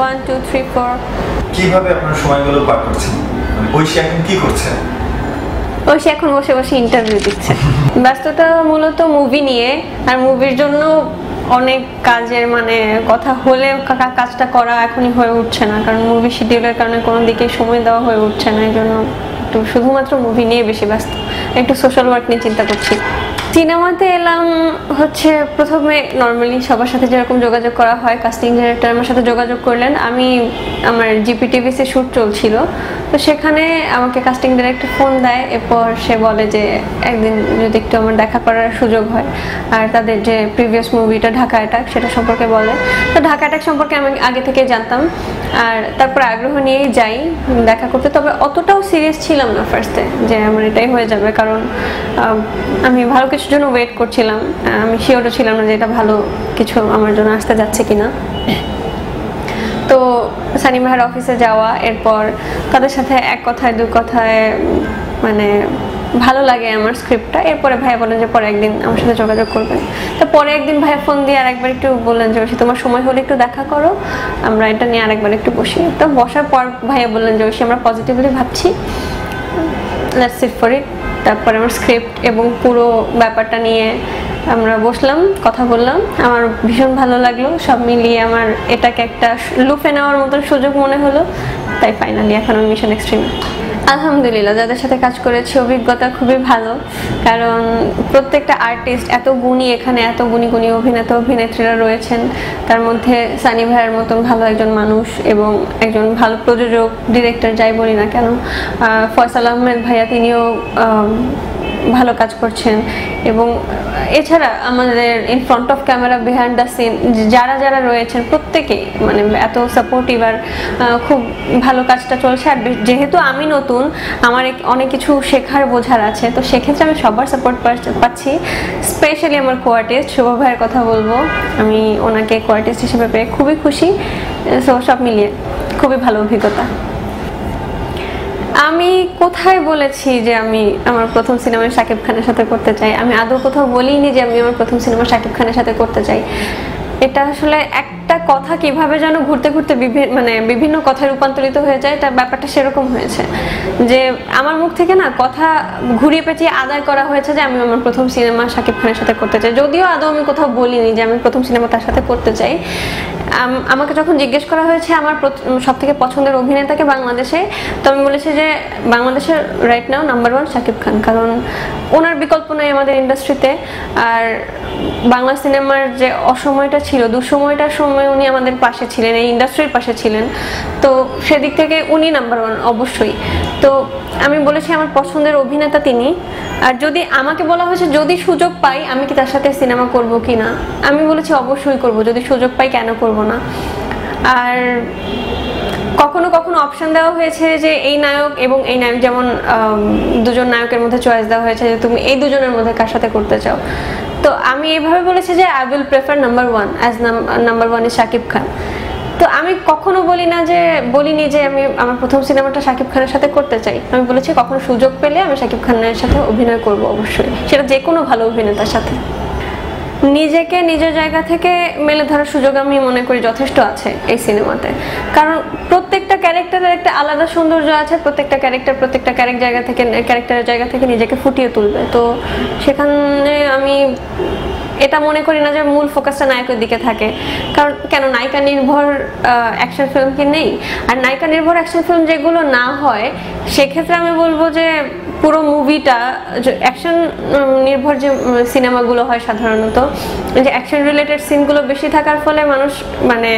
1 2 3 4 কিভাবে আপনার সময়গুলো পার করছেন? মানে ঐশী এখন কি করছে? ঐশী এখন বসে বসে ইন্টারভিউ দিচ্ছে। ব্যস্ততা মূলত মুভি নিয়ে, আর মুভির জন্য অনেক কাজের মানে কথা হলে কাজটা করা এখনই হয়ে উঠছে না, কারণ মুভি শিডিউলের কারণে কোনো দিকে সময় দেওয়া হয়ে উঠছে না। এই জন্য একটু শুধুমাত্র মুভি নিয়ে বেশি ব্যস্ত, একটু সোশ্যাল ওয়ার্ক নিয়ে চিন্তা করছি। সিনেমাতে এলাম হচ্ছে প্রথমে নর্মালি সবার সাথে যেরকম যোগাযোগ করা হয়, কাস্টিং ডিরেক্টর আমার সাথে যোগাযোগ করলেন। আমার জিপিটিভিসি শ্যুট চলছিল, তো সেখানে আমাকে কাস্টিং ডিরেক্টর ফোন দেয়। এরপর সে বলে যে একদিন যদি একটু আমার দেখা করার সুযোগ হয়, আর তাদের যে প্রিভিয়াস মুভিটা ঢাকা অ্যাটাক সেটা সম্পর্কে বলে। তো ঢাকা অ্যাটাক সম্পর্কে আমি আগে থেকে জানতাম, আর তারপর আগ্রহ নিয়েই যাই দেখা করতে। তবে অতটাও সিরিয়াস ছিলাম না ফার্স্টে যে আমার এটাই হয়ে যাবে, কারণ আমি ভালো কিছুর জন্য ওয়েট করছিলাম। আমি শিওরও ছিলাম না যে এটা ভালো কিছু আমার জন্য আসতে যাচ্ছে কিনা। তো সানি ভাইয়ের অফিসে যাওয়া, এরপর তাদের সাথে এক কথায় দু কথায় মানে ভালো লাগে আমার স্ক্রিপ্টটা। এরপরে ভাইয়া বলেন যে পরে একদিন আমার সাথে যোগাযোগ করবেন। তো পরে একদিন ভাইয়া ফোন দিয়ে আরেকবার একটু বললেন যে ঐশী তোমার সময় হলে একটু দেখা করো, আমরা এটা নিয়ে আরেকবার একটু বসি। তো বসার পর ভাইয়া বললেন যে ঐশী আমরা পজিটিভলি ভাবছি, লেটস সিট ফর ইট। তারপরে আমার স্ক্রিপ্ট এবং পুরো ব্যাপারটা নিয়ে আমরা বসলাম, কথা বললাম। আমার ভীষণ ভালো লাগলো, সব মিলিয়ে আমার এটাকে একটা লুফে নেওয়ার মতন সুযোগ মনে হলো। তাই ফাইনালি এখন আমি মিশন এক্সট্রিমে। আলহামদুলিল্লাহ, যাদের সাথে কাজ করেছি অভিজ্ঞতা খুবই ভালো, কারণ প্রত্যেকটা আর্টিস্ট এত গুণী, এখানে এত গুণী গুণী অভিনেতা অভিনেত্রীরা রয়েছেন। তার মধ্যে সানি ভাইয়ের মতন ভালো একজন মানুষ এবং একজন ভালো প্রযোজক ডিরেক্টর যাই বলি না কেন, ফয়সাল আহমেদ ভাইয়া তিনিও ভালো কাজ করছেন। এবং এছাড়া আমাদের in front of camera, behind the scene যারা যারা রয়েছেন প্রত্যেকেই মানে এত সাপোর্টিভ, আর খুব ভালো কাজটা চলছে। আর যেহেতু আমি নতুন, আমার অনেক কিছু শেখার বোঝার আছে, তো সেক্ষেত্রে আমি সবার সাপোর্ট পাচ্ছি। স্পেশালি আমার কো-আর্টিস্ট শুভ ভাইয়ের কথা বলবো, আমি ওনাকে কো-আর্টিস্ট হিসেবে পেয়ে খুবই খুশি। সব মিলিয়ে খুবই ভালো অভিজ্ঞতা। আমি কোথায় বলেছি যে আমি আমার প্রথম সিনেমা শাকিব খানের সাথে করতে চাই? আমি আদৌ কোথাও বলিনি যে আমি আমার প্রথম সিনেমা শাকিব খানের সাথে করতে চাই। এটা আসলে একটা কথা কিভাবে যেন ঘুরতে ঘুরতে বিভিন্ন কথায় রূপান্তরিত হয়ে যায়, তার ব্যাপারটা সেরকম হয়েছে যে আমার মুখ থেকে না কথা ঘুরিয়ে পেঁচিয়ে আদায় করা হয়েছে যে আমি আমার প্রথম সিনেমা শাকিব খানের সাথে করতে চাই। যদিও আদৌ আমি কোথাও বলিনি যে আমি প্রথম সিনেমা তার সাথে করতে চাই। আমাকে যখন জিজ্ঞেস করা হয়েছে আমার সব থেকে পছন্দের অভিনেতাকে বাংলাদেশে, তো আমি বলেছি যে বাংলাদেশের right now number 1 Shakib Khan, কারণ ওনার বিকল্প নাই আমাদের ইন্ডাস্ট্রিতে। আর বাংলা সিনেমার যে অসময়টা ছিল, দুঃসময়টার সময় উনি আমাদের পাশে ছিলেন, এই ইন্ডাস্ট্রির পাশে ছিলেন, তো সেদিক থেকে উনি নাম্বার 1 অবশ্যই। তো আমি বলেছি আমার পছন্দের অভিনেতা তিনি। আর যদি আমাকে বলা হয়েছে যদি সুযোগ পাই আমি কি তার সাথে সিনেমা করব কি না, আমি বলেছি অবশ্যই করব, যদি সুযোগ পাই কেন করব না। আর কখনো কখনো অপশন দেওয়া হয়েছে যে এই নায়ক এবং এই নায়ক, যেমন দুজন নায়কের মধ্যে চয়েস দেওয়া হয়েছে যে তুমি এই দুজনের মধ্যে কার সাথে করতে চাও। তো আমি এইভাবে বলেছি যে I will prefer number 1 as number 1 is Shakib Khan. তো আমি কখনো বলিনি যে আমি আমার প্রথম সিনেমাটা শাকিব খানের সাথে করতে চাই। আমি বলেছি কখনো সুযোগ পেলে আমি শাকিব খানের সাথে অভিনয় করব অবশ্যই, সেটা যে কোনো ভালো অভিনেতার সাথে। নিজেকে নিজের জায়গা থেকে মেলে ধরার সুযোগ আমি মনে করি যথেষ্ট আছে এই সিনেমাতে, কারণ প্রত্যেকটা ক্যারেক্টারের একটা আলাদা সৌন্দর্য আছে। প্রত্যেকটা ক্যারেক্টারের জায়গা থেকে নিজেকে ফুটিয়ে তুলবে। তো সেখানে আমি এটা মনে করি না যে মূল ফোকাসটা নায়কের দিকে থাকে, কারণ কেন নায়িকা নির্ভর অ্যাকশন ফিল্ম কি নেই? আর নায়িকা নির্ভর অ্যাকশন ফিল্ম যেগুলো না হয় সেক্ষেত্রে আমি বলবো যে পুরো মুভিটা অ্যাকশন নির্ভর যে সিনেমাগুলো হয় সাধারণত, যে অ্যাকশন রিলেটেড সিনগুলো বেশি থাকার ফলে মানুষ মানে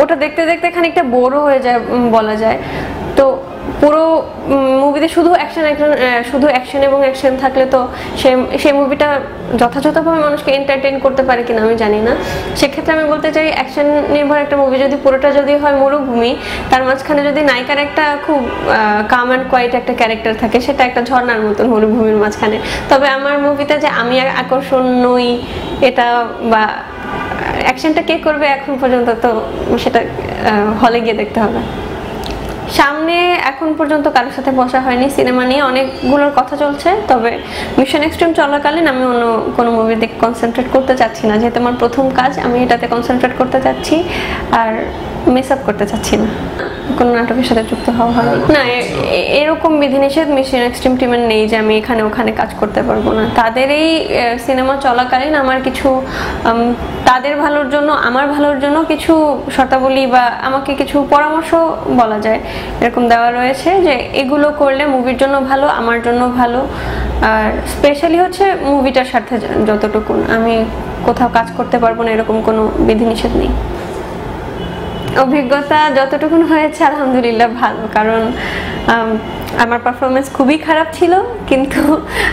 ওটা দেখতে দেখতে খানিকটা বোরও হয়ে যায় বলা যায়। তো পুরো মুভিতে শুধু অ্যাকশন এবং অ্যাকশন থাকলে তো সেই মুভিটা যথাযথভাবে মানুষকে এন্টারটেইন করতে পারে কিনা আমি জানি না। সেক্ষেত্রে আমি বলতে চাই অ্যাকশন নির্ভর একটা মুভি যদি পুরোটা যদি হয় মরুভূমি, তার মাঝখানে যদি নায়িকার একটা খুব কাম অ্যান্ড কোয়াইট একটা ক্যারেক্টার থাকে, সেটা একটা ঝর্ণার মতন মরুভূমির মাঝখানে। তবে আমার মুভিতে যে আমি আকর্ষণ নই এটা বা অ্যাকশনটা কে করবে এখন পর্যন্ত, তো সেটা হলে গিয়ে দেখতে হবে। সামনে এখন পর্যন্ত কারোর সাথে বসা হয়নি, সিনেমা নিয়ে অনেকগুলোর কথা চলছে, তবে মিশন এক্সট্রিম চলাকালীন আমি অন্য কোনো মুভি দেখে কনসেন্ট্রেট করতে চাচ্ছি না, যেহেতু আমার প্রথম কাজ, আমি এটাতে কনসেন্ট্রেট করতে চাচ্ছি আর মিস আপ করতে চাচ্ছি না, কোনো নাটকের সাথে যুক্ত হওয়া হবে না। এরকম বিধিনিষেধ মিশন এক্সট্রিম টিমের নেই যে আমি এখানে ওখানে কাজ করতে পারবো না। তাদের এই সিনেমা চলাকালীন আমার কিছু তাদের ভালোর জন্য, আমার ভালোর জন্য কিছু শর্তাবলী বা আমাকে কিছু পরামর্শ বলা যায় এরকম দেওয়া রয়েছে, যে এগুলো করলে মুভির জন্য ভালো, আমার জন্য ভালো। আর স্পেশালি হচ্ছে মুভিটার সাথে যতটুকু, আমি কোথাও কাজ করতে পারবো না এরকম কোনো বিধিনিষেধ নেই। অভিজ্ঞতা যতটুকু হয়েছে আলহামদুলিল্লাহ ভালো, কারণ আমার পারফরমেন্স খুবই খারাপ ছিল, কিন্তু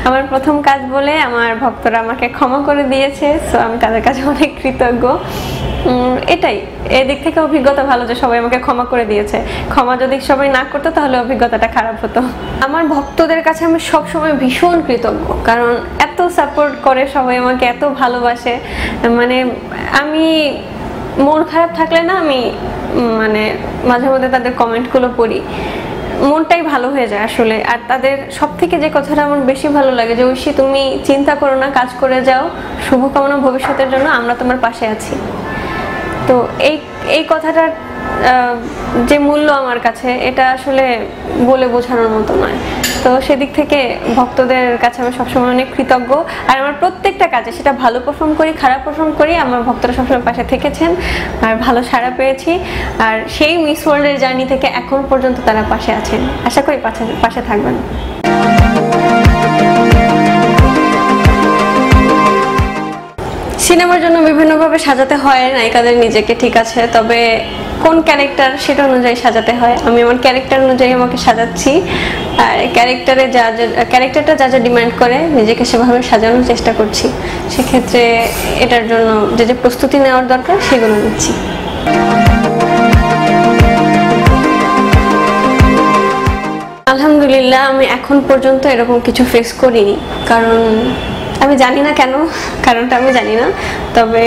আমার প্রথম কাজ বলে আমার ভক্তরা আমাকে ক্ষমা করে দিয়েছে, সো আমি তাদের কাছে অনেক কৃতজ্ঞ। এটাই, এদিক থেকে অভিজ্ঞতা ভালো যে সবাই আমাকে ক্ষমা করে দিয়েছে। ক্ষমা যদি সবাই না করতো তাহলে অভিজ্ঞতাটা খারাপ হতো। আমার ভক্তদের কাছে আমি সবসময় ভীষণ কৃতজ্ঞ, কারণ এত সাপোর্ট করে সবাই আমাকে, এত ভালোবাসে। মানে আমি মন খারাপ থাকলে না, আমি মানে মাঝে মধ্যে তাদের কমেন্টগুলো পড়ি, মনটাই ভালো হয়ে যায় আসলে। আর তাদের সব থেকে যে কথাটা আমার বেশি ভালো লাগে যে ঐশী তুমি চিন্তা করো না, কাজ করে যাও, শুভকামনা ভবিষ্যতের জন্য, আমরা তোমার পাশে আছি। তো এই কথাটার যে মূল্য আমার কাছে, এটা আসলে বলে বোঝানোর মতো নয়। তো সেদিক থেকে ভক্তদের কাছে আমি সবসময় অনেক কৃতজ্ঞ। আর আমার প্রত্যেকটা কাজে, সেটা ভালো পারফর্ম করি খারাপ পারফর্ম করি, আমার ভক্তরা সবসময় পাশে থেকেছেন আর ভালো সাড়া পেয়েছি। আর সেই মিস ওয়ার্ল্ডের জার্নি থেকে এখন পর্যন্ত তারা পাশে আছেন, আশা করি পাশে থাকবেন। সিনেমার জন্য বিভিন্নভাবে সাজাতে হয় নায়িকাদের নিজেকে, ঠিক আছে, তবে কোন ক্যারেক্টার সেটা অনুযায়ী সাজাতে হয়। আমি আমার ক্যারেক্টার অনুযায়ী আমাকে সাজাচ্ছি, আর ক্যারেক্টারটা যা যা ডিমান্ড করে নিজেকে সেভাবে সাজানোর চেষ্টা করছি। সেক্ষেত্রে এটার জন্য যে প্রস্তুতি নেওয়ার দরকার সেগুলো নিচ্ছি। আলহামদুলিল্লাহ আমি এখন পর্যন্ত এরকম কিছু ফেস করিনি, কারণ আমি জানি না কেন, কারণটা আমি জানি না, তবে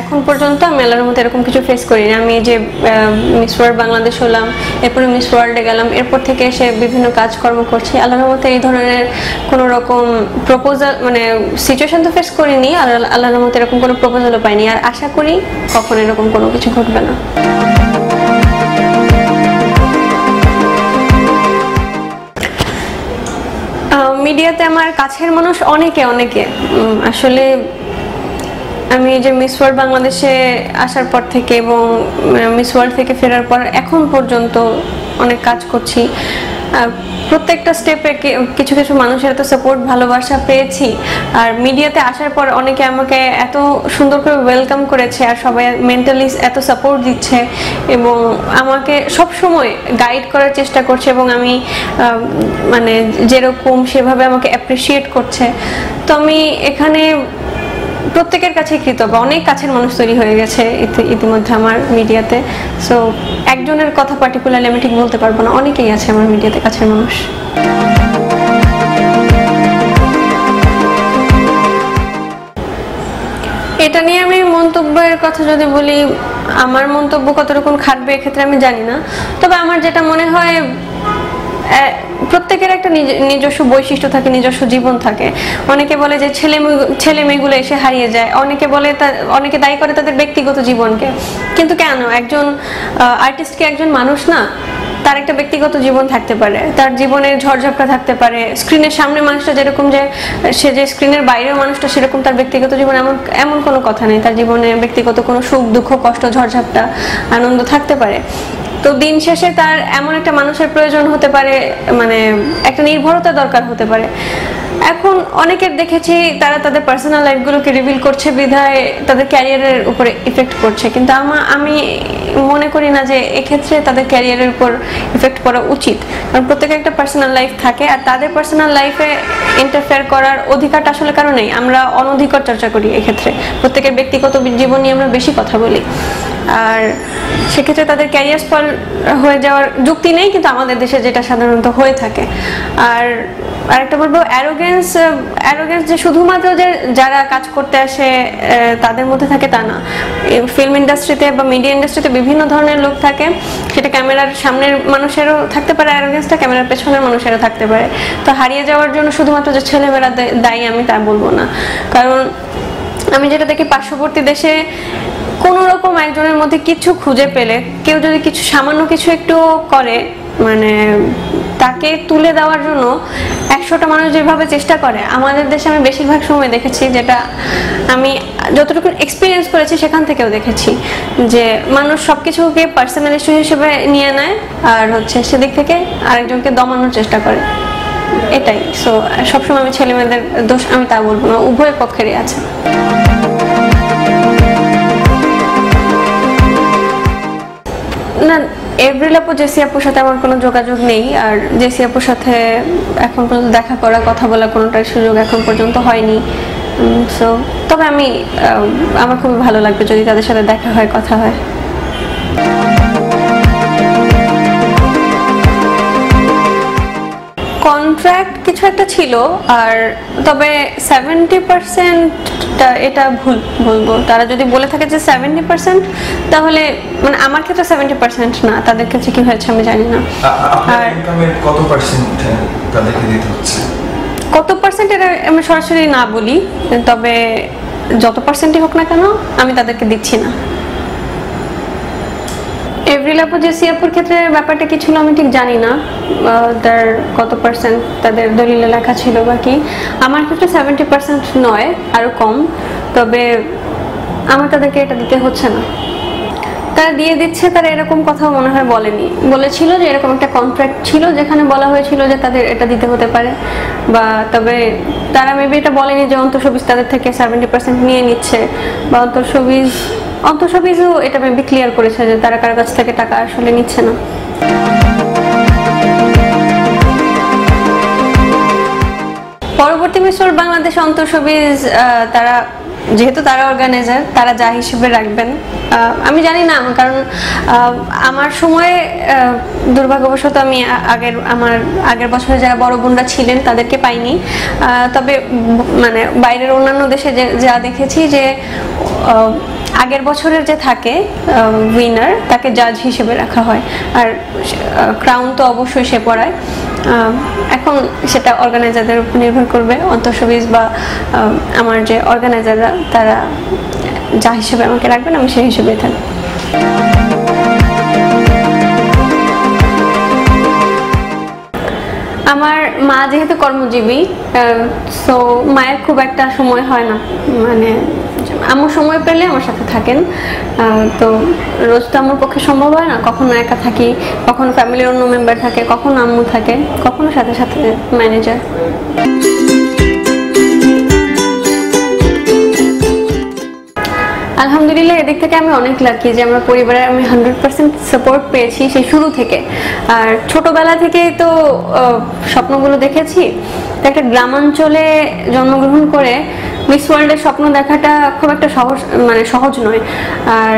এখন পর্যন্ত আমি আল্লাহর মতো এরকম কিছু ফেস করিনি। আমি যে মিস ওয়ার্ল্ড বাংলাদেশ হলাম, এরপরে মিস ওয়ার্ল্ডে গেলাম, এরপর থেকে এসে বিভিন্ন কাজকর্ম করছি, আল্লাহর মতো এই ধরনের কোনো রকম প্রপোজাল মানে সিচুয়েশন তো ফেস করিনি, আর আল্লাহর মতো এরকম কোনো প্রপোজালও পাইনি, আর আশা করি কখন এরকম কোনো কিছু ঘটবে না। মিডিয়াতে আমার কাছের মানুষ অনেকে আসলে আমি যে মিস ওয়ার্ল্ড বাংলাদেশে আসার পর থেকে এবং মিস ওয়ার্ল্ড থেকে ফেরার পর এখন পর্যন্ত অনেক কাজ করছি, প্রত্যেকটা স্টেপে কিছু কিছু মানুষের এত সাপোর্ট ভালোবাসা পেয়েছি। আর মিডিয়াতে আসার পর অনেকে আমাকে এত সুন্দর করে ওয়েলকাম করেছে, আর সবাই মেন্টালি এত সাপোর্ট দিচ্ছে এবং আমাকে সব সময় গাইড করার চেষ্টা করছে, এবং আমি মানে যেরকম সেভাবে আমাকে অ্যাপ্রিসিয়েট করছে। তো আমি এখানে প্রত্যেকের কাছে কৃতজ্ঞ, অনেক কাছের মানুষ তৈরি হয়ে গেছে ইতিমধ্যে আমার মিডিয়াতে। সো একজনের কথা পার্টিকুলারলি আমি ঠিক বলতে পারবো না, অনেকেই আছে আমার মিডিয়াতে কাছের মানুষ। এটা নিয়ে আমি মন্তব্যের কথা যদি বলি, আমার মন্তব্য কতটুকু খাটবে এক্ষেত্রে আমি জানি না, তবে আমার যেটা মনে হয় প্রত্যেকের একটা নিজস্ব বৈশিষ্ট্য থাকে, নিজস্ব জীবন থাকে। অনেকে বলে যে ছেলে মেয়েগুলো এসে হারিয়ে যায়, অনেকে দায়ী করে তাদের ব্যক্তিগত জীবনকে, কিন্তু কেন? একজন আর্টিস্ট কি একজন মানুষ না? তার একটা ব্যক্তিগত জীবন থাকতে পারে, তার জীবনের ঝড়ঝাপটা থাকতে পারে। স্ক্রিনের সামনে মানুষটা যেরকম, যে সে যে স্ক্রিনের বাইরেও মানুষটা সেরকম তার ব্যক্তিগত জীবন, এমন কোনো কথা নেই। তার জীবনে ব্যক্তিগত কোনো সুখ দুঃখ কষ্ট ঝড়ঝাপটা আনন্দ থাকতে পারে। তো দিন শেষে তার এমন একটা মানুষের প্রয়োজন হতে পারে, মানে একটা নির্ভরতা দরকার হতে পারে। এখন অনেকের দেখেছি তারা তাদের পার্সোনাল লাইফগুলোকে রিভিল করছে বিধায় তাদের ক্যারিয়ারের উপরে ইফেক্ট করছে, কিন্তু আমি মনে করি না যে এক্ষেত্রে তাদের ক্যারিয়ারের উপর ইফেক্ট পড়া উচিত। কারণ প্রত্যেকের একটা পার্সোনাল লাইফ থাকে, আর তাদের পার্সোনাল লাইফে ইন্টারফেয়ার করার অধিকারটা আসলে কারো নেই। আমরা অনধিকার চর্চা করি এক্ষেত্রে, প্রত্যেকের ব্যক্তিগত জীবন নিয়ে আমরা বেশি কথা বলি। আর সেক্ষেত্রে তাদের ক্যারিয়ার স্পল হয়ে যাওয়ার যুক্তি নেই, কিন্তু আমাদের দেশে যেটা সাধারণত হয়ে থাকে। আর আরেকটা বলবো, অ্যারোগেন্স যে শুধুমাত্র যে যারা কাজ করতে আসে তাদের মধ্যে থাকে তা না। ফিল্ম ইন্ডাস্ট্রিতে বা মিডিয়া ইন্ডাস্ট্রিতে বিভিন্ন ধরনের লোক থাকে, সেটা ক্যামেরার সামনের মানুষেরও থাকতে পারে অ্যারোগেন্সটা, ক্যামেরার পেছনের মানুষেরও থাকতে পারে। তো হারিয়ে যাওয়ার জন্য শুধুমাত্র যে ছেলেমেয়েরা দায়ী আমি তা বলবো না, কারণ আমি যেটা দেখি পার্শ্ববর্তী দেশে কোন রকম একজনের মধ্যে কিছু খুঁজে পেলে, কেউ যদি কিছু সামান্য কিছু একটু করে, মানে তাকে তুলে দেওয়ার জন্য 100টা মানুষ যেভাবে চেষ্টা করে, আমাদের দেশে আমি বেশিরভাগ সময় দেখেছি, যেটা আমি যতটুকু এক্সপিরিয়েন্স করেছি সেখান থেকেও দেখেছি, যে মানুষ সবকিছুকে পার্সোনাল ইস্যু হিসেবে নিয়ে নেয় আর হচ্ছে সেদিক থেকে আরেকজনকে দমানোর চেষ্টা করে। এটাই। সো সবসময় আমি ছেলে মেয়েদের দোষ আমি তা বলবো না, উভয় পক্ষেরই আছে। না, এভরিল আপু জেসি আপুর সাথে আমার কোনো যোগাযোগ নেই, আর জেসি আপুর সাথে এখন পর্যন্ত দেখা করা, কথা বলা কোনোটার সুযোগ এখন পর্যন্ত হয়নি। সো তবে আমার খুবই ভালো লাগবে যদি তাদের সাথে দেখা হয়, কথা হয়। কন্ট্রাক্ট কিছু একটা ছিল, আর তবে 70% এটা ভুল বলবো। তারা যদি বলে থাকে যে 70%, তাহলে মানে আমার ক্ষেত্রে 70% না, তাদের কাছে কি হয়েছে আমি জানি না। আর ইনকামের কত পার্সেন্ট তাদেরকে দিতে হচ্ছে? কত পার্সেন্ট এটা আমি সরাসরি না বলি, তবে যত পার্সেন্টই হোক না কেন আমি তাদেরকে দিচ্ছি না। এভরিল আপু জেসি আপুর ক্ষেত্রে ব্যাপারটা কি ছিল আমি ঠিক জানি না, তার কত পার্সেন্ট তাদের দলিলে লেখা ছিল বা কি। আমার ক্ষেত্রে 70% নয়, আরো কম, তবে আমার তাদেরকে এটা দিতে হচ্ছে না। তারা দিয়ে দিচ্ছে, তারা এরকম কথাও মনে হয় বলেনি, বলেছিল যে এরকম একটা কন্ট্রাক্ট ছিল যেখানে বলা হয়েছিল যে তাদের এটা দিতে হতে পারে, বা তবে তারা মেবি এটা বলেনি যে অন্তঃসবিজ তাদের থেকে 70% নিয়ে নিচ্ছে, বা অন্তঃসবিজও এটা মেবি ক্লিয়ার করেছে যে তারা কারো কাছ থেকে টাকা আসলে নিচ্ছে না। পরবর্তী মিস ওয়ার্ল্ড বাংলাদেশ অন্তঃসবিজ তারা যেহেতু তারা অর্গানাইজার, তারা যা হিসেবে রাখবেন আমি জানি না, কারণ আমার সময়ে দুর্ভাগ্যবশত আমি আমার আগের বছরে যারা বড় বোনরা ছিলেন তাদেরকে পাইনি, তবে মানে বাইরের অন্যান্য দেশে যা দেখেছি যে আগের বছরের যে থাকে উইনার তাকে জাজ হিসেবে রাখা হয়, আর ক্রাউন তো অবশ্যই সে পড়ায়। এখন সেটা অর্গানাইজারদের উপর নির্ভর করবে, অন্তঃসবিজ বা আমার যে অর্গানাইজাররা তারা যা হিসেবে আমাকে রাখবেন আমি সেই হিসেবেই থাকবো। আমার মা যেহেতু কর্মজীবী, সো মায়ের খুব একটা সময় হয় না, মানে আম্মু সময় পেলে আমার সাথে থাকেন, তো রোজ তো আমার পক্ষে সম্ভব হয় না, কখনো একা থাকি, কখনো ফ্যামিলির অন্য মেম্বার থাকে, কখনো আম্মু থাকে, কখনো সাথে সাথে ম্যানেজার। আলহামদুলিল্লাহ এদিক থেকে আমি অনেক লাকি যে আমার পরিবারের আমি 100% সাপোর্ট পেয়েছি সেই শুরু থেকে। আর ছোটবেলা থেকেই তো স্বপ্নগুলো দেখেছি, একটা গ্রামাঞ্চলে জন্মগ্রহণ করে মিস ওয়ার্ল্ডের স্বপ্ন দেখাটা খুব একটা সহজ নয়, আর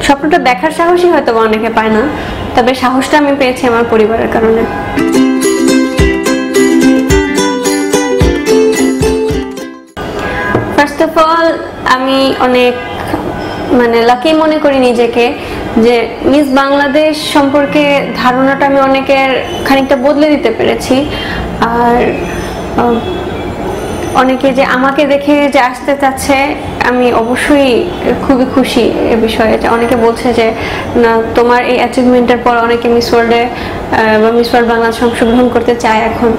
স্বপ্নটা দেখার সাহসই হয়তো অনেকে পায় না, তবে সাহসটা আমি পেয়েছি আমার পরিবারের কারণে। ফার্স্ট অফ অল আমি অনেক লাকি মনে করি নিজেকে যে মিস বাংলাদেশ সম্পর্কে ধারণাটা আমি অনেকের খানিকটা বদলে দিতে পেরেছি, আর অনেকে যে আমাকে দেখে যে আসতে চাচ্ছে আমি অবশ্যই খুবই খুশি এ বিষয়ে। অনেকে বলছে যে না তোমার এই অ্যাচিভমেন্টের পর অনেকে মিস ওয়ার্ল্ডে বা মিস ওয়ার্ল্ড বাংলাদেশ অংশগ্রহণ করতে চায় এখন।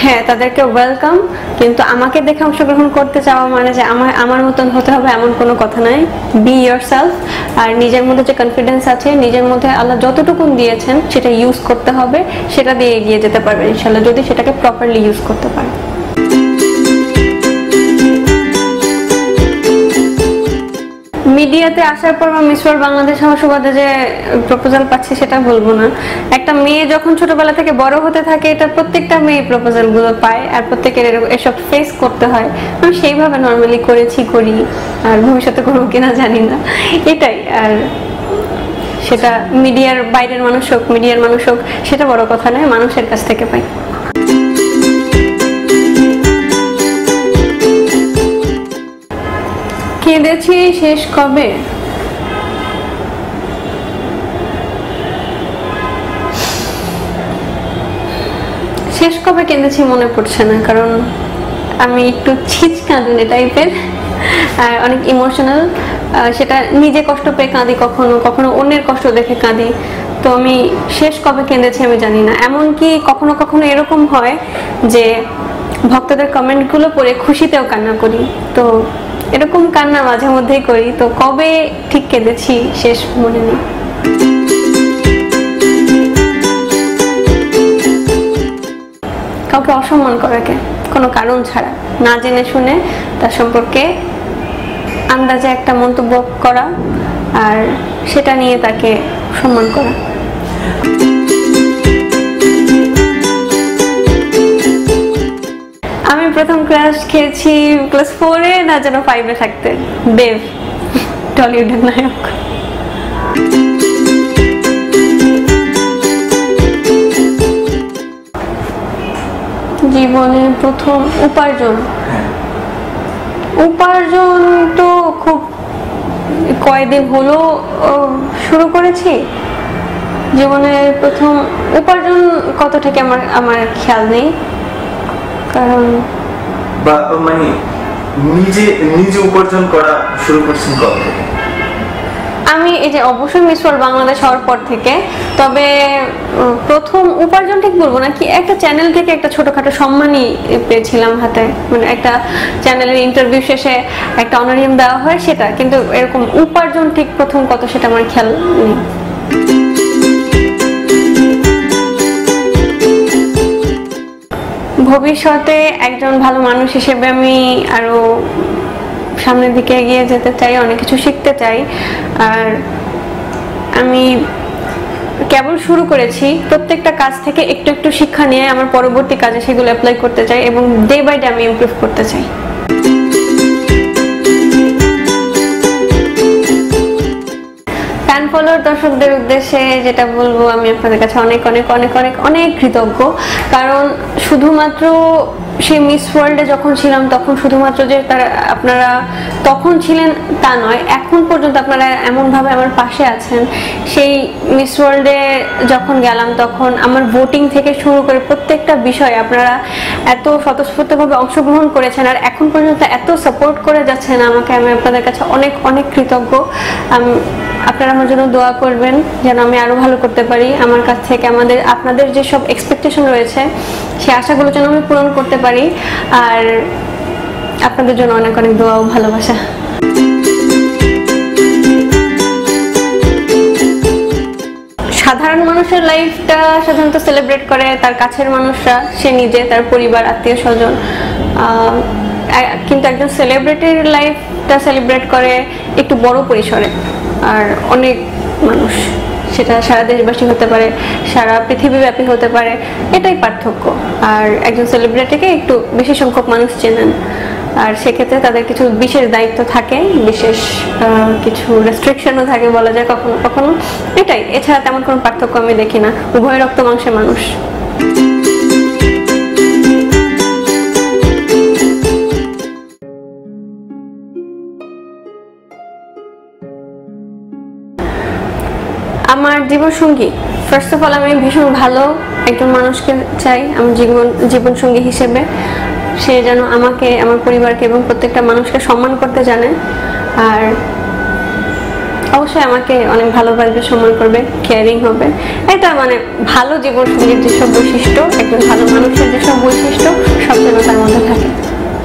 হ্যাঁ, তাদেরকে ওয়েলকাম, কিন্তু আমাকে দেখে অংশগ্রহণ করতে চাওয়া মানে যে আমার মতন হতে হবে এমন কোনো কথা নাই। বি ইয়োরসেলফ, আর নিজের মধ্যে যে কনফিডেন্স আছে, নিজের মধ্যে আল্লাহ যতটুকু দিয়েছেন সেটা ইউজ করতে হবে, সেটা দিয়ে এগিয়ে যেতে পারবে ইনশাআল্লাহ যদি সেটাকে প্রপারলি ইউজ করতে পারে। মিডিয়াতে আসার পর বা মিস ওয়ার্ল্ড বাংলাদেশ হওয়ার সুবাদে যে প্রপোজাল পাচ্ছি সেটা বলবো না। একটা মেয়ে যখন ছোটবেলা থেকে বড় হতে থাকে, এটা প্রত্যেকটা মেয়ে প্রপোজাল গুলো পায় আর প্রত্যেকের এসব ফেস করতে হয়। আমি সেইভাবে নর্মালি করি, আর ভবিষ্যতে করবো কিনা জানি না, এটাই। আর সেটা মিডিয়ার বাইরের মানুষ হোক, মিডিয়ার মানুষ হোক, সেটা বড় কথা নয়, মানুষের কাছ থেকে পাই। কেঁদেছি শেষ কবে? শেষ কবে কেঁদেছি মনে পড়ছে না, কারণ আমি একটু ছিচকাঁদুনে টাইপের আর অনেক ইমোশনাল। সেটা নিজে কষ্ট পেয়ে কাঁদি, কখনো কখনো অন্যের কষ্ট দেখে কাঁদি। তো আমি শেষ কবে কেঁদেছি আমি জানি না। এমনকি কখনো কখনো এরকম হয় যে ভক্তদের কমেন্টগুলো পড়ে খুশিতেও কান্না করি। তো এরকম কান্না মাঝে মধ্যেই করি। তো কবে ঠিক কেঁদেছি শেষ মনে নেই। কাউকে অসম্মান করাকে কোনো কারণ ছাড়া, না জেনে শুনে তার সম্পর্কে আন্দাজে একটা মন্তব্য করা আর সেটা নিয়ে তাকে সম্মান করা। আমি প্রথম ক্লাস খেয়েছি ক্লাস 4-এ না যেন 5-এ থাকতে, দেব, টলিউডের নায়ক। জীবনে প্রথম উপার্জন তো খুব কয়েকদিন হলো শুরু করেছি। জীবনের প্রথম উপার্জন কত থেকে আমার খেয়াল নেই, কারণ মানে নিজে উপার্জন করা শুরু করছেন কবে থেকে? আমি এই যে অবশ্যই মিস ওয়ার্ল্ড বাংলাদেশ হওয়ার পর থেকে। তবে প্রথম উপার্জন ঠিক বলবো না, কি একটা চ্যানেল থেকে একটা ছোটখাটো সম্মানই পেয়েছিলাম হাতে, মানে একটা চ্যানেলের ইন্টারভিউ শেষে একটা অনারিয়াম দেওয়া হয় সেটা। কিন্তু এরকম উপার্জন ঠিক প্রথম কত সেটা আমার খেয়াল নেই। ভবিষ্যতে একজন ভালো মানুষ হিসেবে আমি আরো সামনের দিকে এগিয়ে যেতে চাই, অনেক কিছু শিখতে চাই। আর আমি কেবল শুরু করেছি, প্রত্যেকটা কাজ থেকে একটু একটু শিক্ষা নিয়ে আমার পরবর্তী কাজে সেগুলো অ্যাপ্লাই করতে চাই এবং ডে বাই ডে আমি ইমপ্রুভ করতে চাই। ফ্যান ফলোয়ার দর্শকদের উদ্দেশ্যে যেটা বলবো, আমি আপনাদের কাছে অনেক অনেক অনেক অনেক অনেক কৃতজ্ঞ। কারণ শুধুমাত্র সেই মিস ওয়ার্ল্ডে যখন ছিলাম তখন শুধুমাত্র যে আপনারা তখন ছিলেন তা নয়, এখন পর্যন্ত আপনারা এমনভাবে আমার পাশে আছেন। সেই মিস ওয়ার্ল্ডে যখন গেলাম তখন আমার ভোটিং থেকে শুরু করে প্রত্যেকটা বিষয়ে আপনারা এত স্বতঃস্ফূর্তভাবে অংশগ্রহণ করেছেন আর এখন পর্যন্ত এত সাপোর্ট করে যাচ্ছেন আমাকে। আমি আপনাদের কাছে অনেক অনেক কৃতজ্ঞ। আপনারা আমার জন্য দোয়া করবেন যেন আমি আরো ভালো করতে পারি। আমার কাছ থেকে আপনাদের যেসব এক্সপেকটেশন রয়েছে সেই আশাগুলো যেন আমি পূরণ করতে পারি। আর আপনাদের জন্য অনেক অনেক দোয়া ও ভালোবাসা। সাধারণ মানুষের লাইফটা সাধারণত সেলিব্রেট করে তার কাছের মানুষরা, সে নিজে, তার পরিবার, আত্মীয় স্বজন। কিন্তু একজন সেলিব্রিটির লাইফটা সেলিব্রেট করে একটু বড় পরিসরে আর অনেক মানুষ, সেটা সারা দেশবাসী হতে পারে, সারা পৃথিবীব্যাপী হতে পারে, এটাই পার্থক্য। আর একজন সেলিব্রিটিকে একটু বেশি সংখ্যক মানুষ চেনেন আর সেক্ষেত্রে তাদের কিছু বিশেষ দায়িত্ব থাকে, বিশেষ কিছু রেস্ট্রিকশনও থাকে বলা যায় কখনো কখনো, এটাই। এছাড়া তেমন কোনো পার্থক্য আমি দেখি না, উভয় রক্ত মাংসের মানুষ। আমার জীবন সঙ্গী, ফার্স্ট অফ অল আমি ভীষণ ভালো একজন মানুষকে চাই আমার জীবন সঙ্গী হিসেবে। সে যেন আমাকে, আমার পরিবারকে এবং প্রত্যেকটা মানুষকে সম্মান করতে জানে আর অবশ্যই আমাকে অনেক ভালোবাসবে, সম্মান করবে, কেয়ারিং হবে। এটা মানে ভালো জীবন সঙ্গীর যেসব বৈশিষ্ট্য, একজন ভালো মানুষের যেসব বৈশিষ্ট্য সব যেন তার মধ্যে থাকে।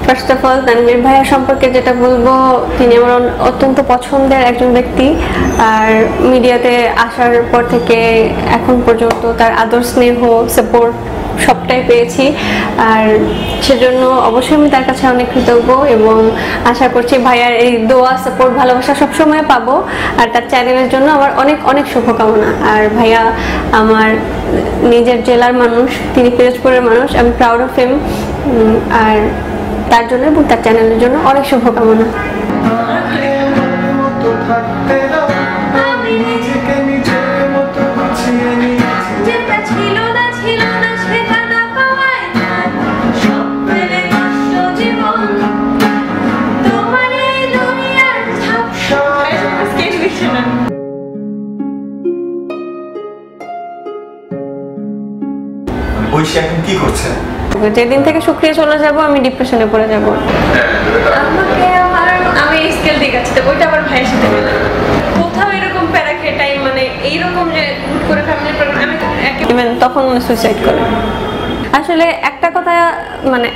ফার্স্ট অফ অল তানভীর ভাইয়া সম্পর্কে যেটা বলবো, তিনি আমার অত্যন্ত পছন্দের একজন ব্যক্তি। আর মিডিয়াতে আসার পর থেকে এখন পর্যন্ত তার আদর, স্নেহ, সাপোর্ট সবটাই পেয়েছি। আর সেজন্য অবশ্যই আমি তার কাছে অনেক কৃতজ্ঞ এবং আশা করছি ভাইয়ার এই দোয়া সাপোর্ট ভালোবাসা সবসময় পাবো। আর তার চ্যানেলের জন্য আমার অনেক অনেক শুভকামনা। আর ভাইয়া আমার নিজের জেলার মানুষ, তিনি পিরোজপুরের মানুষ, আমি প্রাউড অফ হিম। আর তার জন্য এবং তার চ্যানেলের জন্য অনেক শুভকামনা। ঐশী এখন কি করছে? যেদিন থেকে শুকিয়ে চলে যাব আমি ডিপ্রেশনে পড়ে যাব। আমাকে আমি স্কেল দিয়ে গেছি, ওইটা আবার ভাইয়ের সাথে মিলে কোথাও এরকম প্যারা খেয়ে টাইম মানে এইরকম যে হুট করে ফ্যামিলি প্রবলেম আমি তখন সুইসাইড করে। আসলে একটা কথা মানে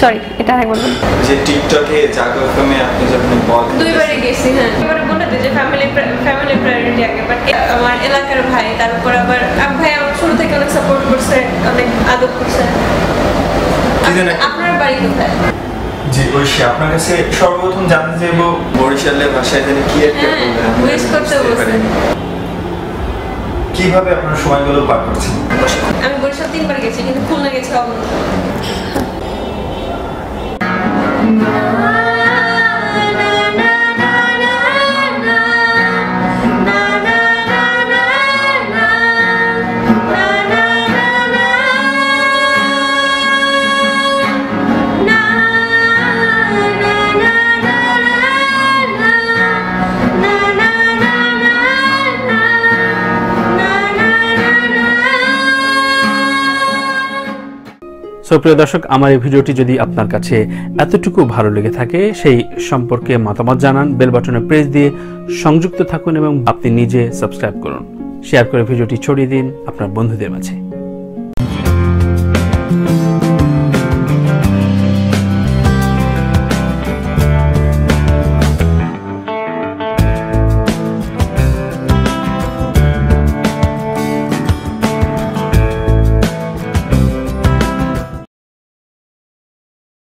সরি এটা আগে বলবো যে টিকটকে জাগো এফএমে আপনি যখন দুইবারই গেছি। হ্যাঁ, এবারে বলে দিই যে ফ্যামিলি প্রায়োরিটি আগে, বাট আমার এলাকার ভাই, তারপর আবার ভাই আমার শুরু থেকে অনেক সাপোর্ট করছে, অনেক আদর করছে। আপনার বাড়ি কোথায়? জি ঐশী, আপনার কাছে সর্বপ্রথম জানতে চাইবো বরিশালের ভাষায় জানি কি একটা উইশ করতে বলছে, কিভাবে আপনার সময়গুলো পার করছেন? আমি বরিশাল 3 বার গেছি, কিন্তু খুলনা গেছি কখনো। প্রিয় দর্শক, আমার এই ভিডিওটি যদি আপনার কাছে এতটুকু ভালো লেগে থাকে সেই সম্পর্কে মতামত জানান, বেল বাটনে প্রেস দিয়ে সংযুক্ত থাকুন এবং আপনি নিজে সাবস্ক্রাইব করুন, শেয়ার করে ভিডিওটি ছড়িয়ে দিন আপনার বন্ধুদের মাঝে।